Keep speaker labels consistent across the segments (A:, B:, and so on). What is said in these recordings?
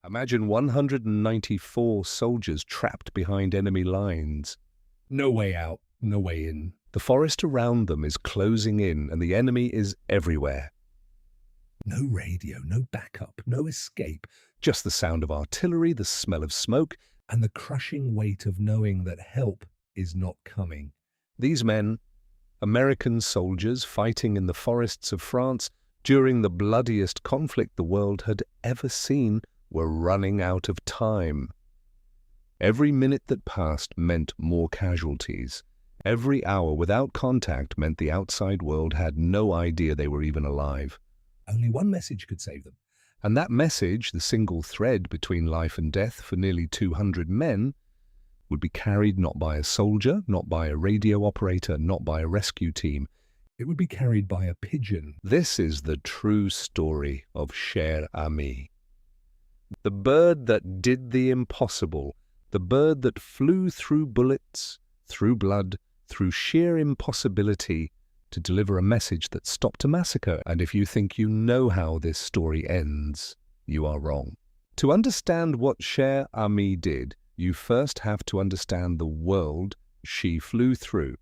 A: Imagine 194 soldiers trapped behind enemy lines. No way out, no way in. The forest around them is closing in and the enemy is everywhere. No radio, no backup, no escape. Just the sound of artillery, the smell of smoke, and the crushing weight of knowing that help is not coming. These men, American soldiers fighting in the forests of France during the bloodiest conflict the world had ever seen, were running out of time. Every minute that passed meant more casualties. Every hour without contact meant the outside world had no idea they were even alive. Only one message could save them. And that message, the single thread between life and death for nearly 200 men, would be carried not by a soldier, not by a radio operator, not by a rescue team. It would be carried by a pigeon. This is the true story of Cher Ami. The bird that did the impossible, the bird that flew through bullets, through blood, through sheer impossibility to deliver a message that stopped a massacre. And if you think you know how this story ends, you are wrong. To understand what Cher Ami did, you first have to understand the world she flew through.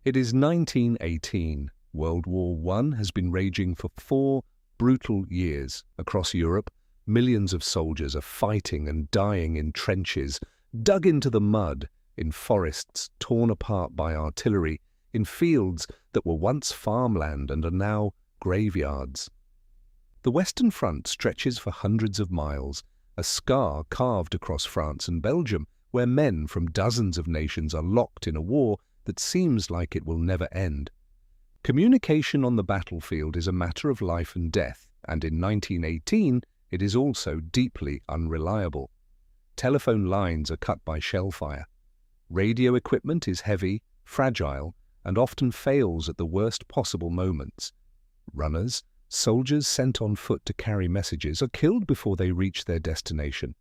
A: It is 1918. World War I has been raging for 4 brutal years. Across Europe, millions of soldiers are fighting and dying in trenches, dug into the mud, in forests torn apart by artillery, in fields that were once farmland and are now graveyards. The Western Front stretches for hundreds of miles, a scar carved across France and Belgium, where men from dozens of nations are locked in a war that seems like it will never end. Communication on the battlefield is a matter of life and death, and in 1918 it is also deeply unreliable. Telephone lines are cut by shellfire. Radio equipment is heavy, fragile, and often fails at the worst possible moments. Runners, soldiers sent on foot to carry messages, are killed before they reach their destination.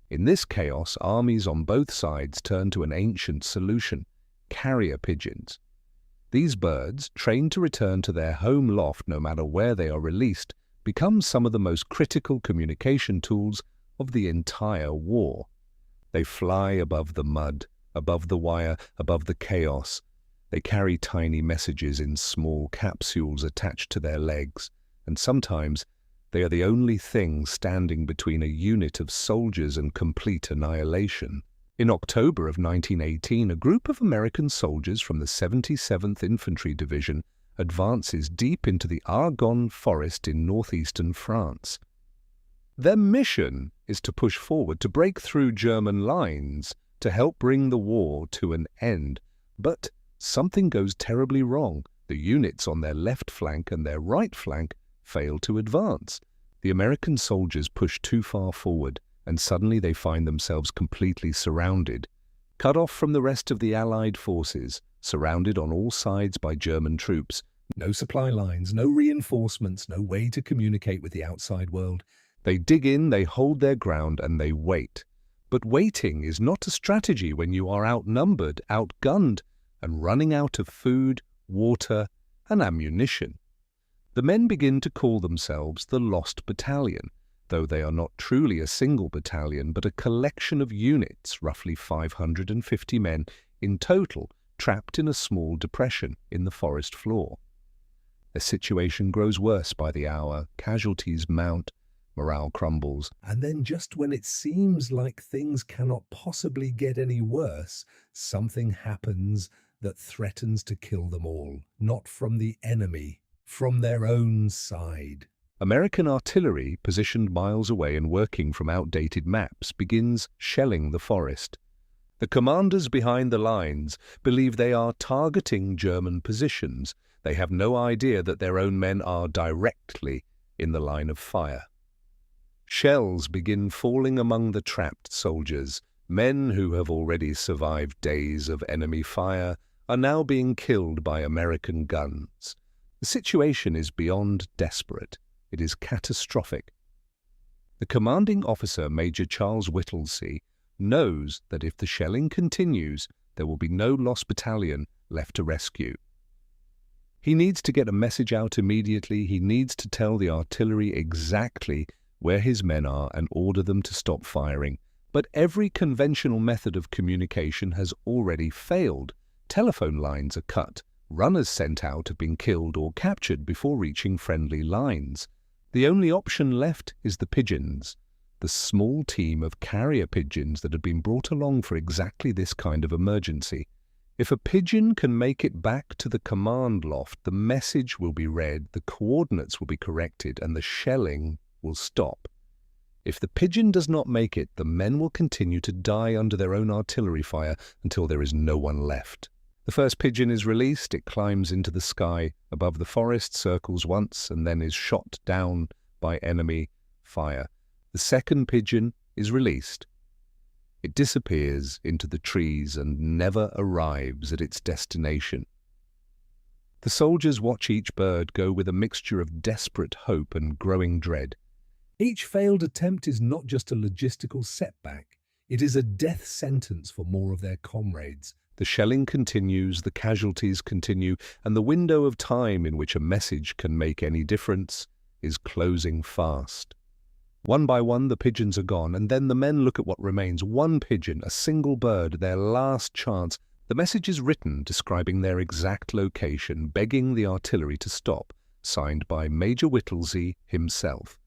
A: In this chaos, armies on both sides turn to an ancient solution: carrier pigeons. These birds, trained to return to their home loft no matter where they are released, become some of the most critical communication tools of the entire war. They fly above the mud, above the wire, above the chaos. They carry tiny messages in small capsules attached to their legs, and sometimes they are the only thing standing between a unit of soldiers and complete annihilation. In October of 1918, a group of American soldiers from the 77th Infantry Division advances deep into the Argonne forest in northeastern France. Their mission is to push forward, to break through German lines, to help bring the war to an end. But something goes terribly wrong. The units on their left flank and their right flank fail to advance. The American soldiers push too far forward, and suddenly they find themselves completely surrounded, cut off from the rest of the Allied forces, surrounded on all sides by German troops. No supply lines, no reinforcements, no way to communicate with the outside world. They dig in, they hold their ground, and they wait. But waiting is not a strategy when you are outnumbered, outgunned, and running out of food, water, and ammunition. The men begin to call themselves the Lost Battalion, though they are not truly a single battalion, but a collection of units, roughly 550 men in total, trapped in a small depression in the forest floor. The situation grows worse by the hour, casualties mount, morale crumbles, and then just when it seems like things cannot possibly get any worse, something happens that threatens to kill them all, not from the enemy, from their own side. American artillery, positioned miles away and working from outdated maps, begins shelling the forest. The commanders behind the lines believe they are targeting German positions. They have no idea that their own men are directly in the line of fire. Shells begin falling among the trapped soldiers. Men who have already survived days of enemy fire are now being killed by American guns. The situation is beyond desperate. It is catastrophic. The commanding officer, Major Charles Whittlesey, knows that if the shelling continues, there will be no Lost Battalion left to rescue. He needs to get a message out immediately. He needs to tell the artillery exactly where his men are and order them to stop firing. But every conventional method of communication has already failed. Telephone lines are cut. Runners sent out have been killed or captured before reaching friendly lines. The only option left is the Pigeons, the small team of carrier pigeons that had been brought along for exactly this kind of emergency. If a pigeon can make it back to the command loft, the message will be read, the coordinates will be corrected, and the shelling will stop. If the pigeon does not make it, the men will continue to die under their own artillery fire until there is no one left. The first pigeon is released. It climbs into the sky above the forest, circles once, and then is shot down by enemy fire. The second pigeon is released. It disappears into the trees and never arrives at its destination. The soldiers watch each bird go with a mixture of desperate hope and growing dread. Each failed attempt is not just a logistical setback, it is a death sentence for more of their comrades. The shelling continues, the casualties continue, and the window of time in which a message can make any difference is closing fast. One by one, the pigeons are gone, and then the men look at what remains. One pigeon, a single bird, their last chance. The message is written describing their exact location, begging the artillery to stop, signed by Major Whittlesey himself.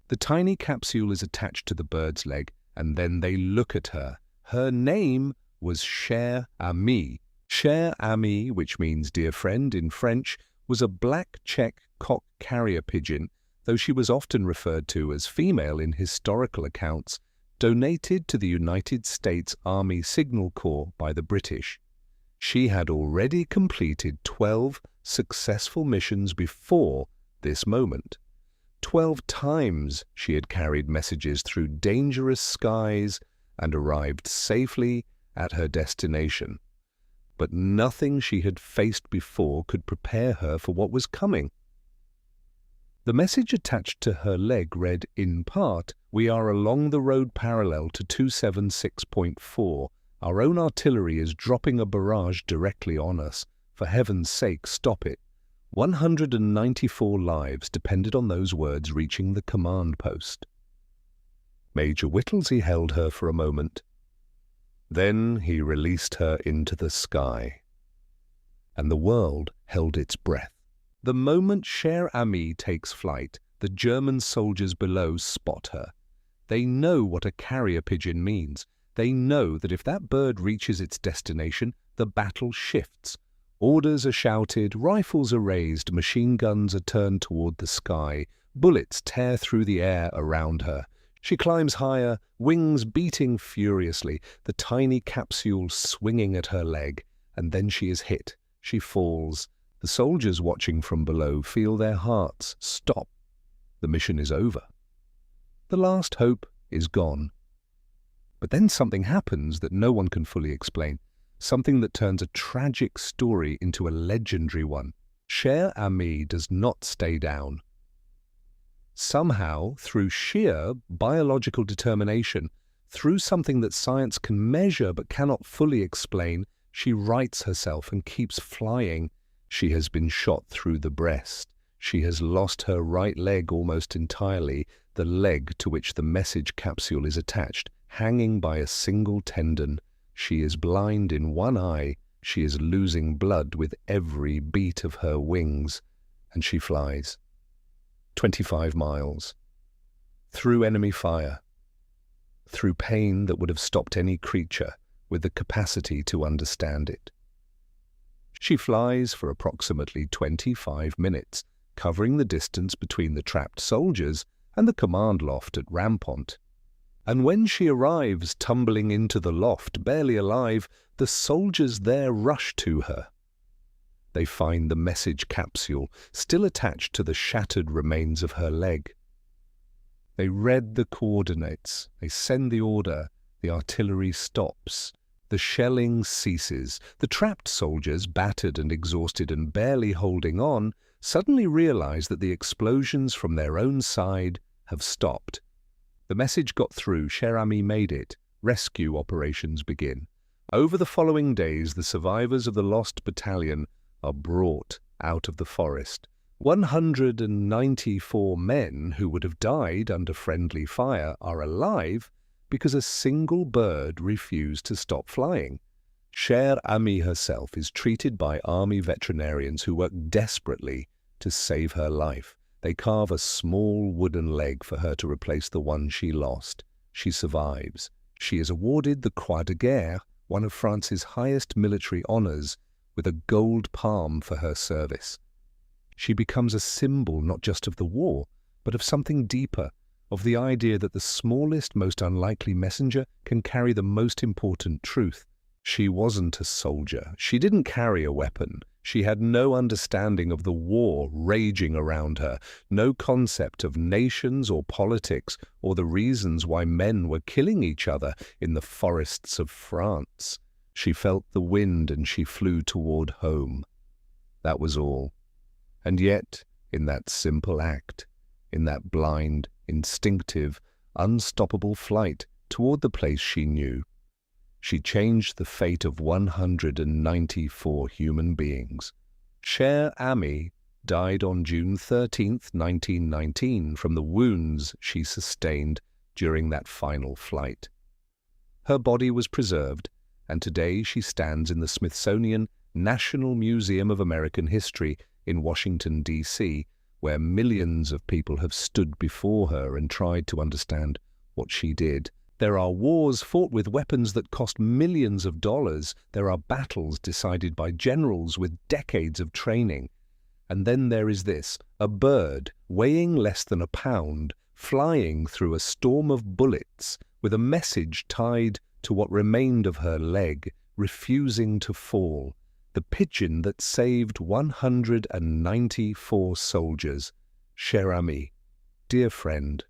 A: The tiny capsule is attached to the bird's leg, and then they look at her. Her name was Cher Ami. Cher Ami, which means dear friend in French, was a black check cock carrier pigeon, though she was often referred to as female in historical accounts, donated to the United States Army Signal Corps by the British. She had already completed 12 successful missions before this moment. 12 times she had carried messages through dangerous skies and arrived safely at her destination. But nothing she had faced before could prepare her for what was coming. The message attached to her leg read, in part, "We are along the road parallel to 276.4. Our own artillery is dropping a barrage directly on us. For heaven's sake, stop it." 194 lives depended on those words reaching the command post. Major Whittlesey held her for a moment. Then he released her into the sky, and the world held its breath. The moment Cher Ami takes flight, the German soldiers below spot her. They know what a carrier pigeon means. They know that if that bird reaches its destination, the battle shifts. Orders are shouted, rifles are raised, machine guns are turned toward the sky. Bullets tear through the air around her. She climbs higher, wings beating furiously, the tiny capsule swinging at her leg, and then she is hit. She falls. The soldiers watching from below feel their hearts stop. The mission is over. The last hope is gone. But then something happens that no one can fully explain, something that turns a tragic story into a legendary one. Cher Ami does not stay down. Somehow, through sheer biological determination, through something that science can measure but cannot fully explain, she rights herself and keeps flying. She has been shot through the breast. She has lost her right leg almost entirely, the leg to which the message capsule is attached, hanging by a single tendon. She is blind in one eye. She is losing blood with every beat of her wings, and she flies 25 miles, through enemy fire, through pain that would have stopped any creature with the capacity to understand it. She flies for approximately 25 minutes, covering the distance between the trapped soldiers and the command loft at Rampont. And when she arrives tumbling into the loft, barely alive, the soldiers there rush to her. They find the message capsule still attached to the shattered remains of her leg. They read the coordinates. They send the order. The artillery stops. The shelling ceases. The trapped soldiers, battered and exhausted and barely holding on, suddenly realize that the explosions from their own side have stopped. The message got through. Cher Ami made it. Rescue operations begin. Over the following days, the survivors of the lost battalion are brought out of the forest. 194 men who would have died under friendly fire are alive because a single bird refused to stop flying. Cher Ami herself is treated by army veterinarians who work desperately to save her life. They carve a small wooden leg for her to replace the one she lost. She survives. She is awarded the Croix de Guerre, one of France's highest military honors, with a gold palm for her service. She becomes a symbol not just of the war, but of something deeper, of the idea that the smallest, most unlikely messenger can carry the most important truth. She wasn't a soldier. She didn't carry a weapon. She had no understanding of the war raging around her, no concept of nations or politics or the reasons why men were killing each other in the forests of France. She felt the wind and she flew toward home. That was all. And yet, in that simple act, in that blind, instinctive, unstoppable flight toward the place she knew, she changed the fate of 194 human beings. Cher Ami died on June 13, 1919, from the wounds she sustained during that final flight. Her body was preserved, and today she stands in the Smithsonian National Museum of American History in Washington, D.C., where millions of people have stood before her and tried to understand what she did. There are wars fought with weapons that cost millions of dollars. There are battles decided by generals with decades of training. And then there is this, a bird weighing less than a pound, flying through a storm of bullets with a message tied to what remained of her leg, refusing to fall. The pigeon that saved 194 soldiers. Cher Ami, dear friend,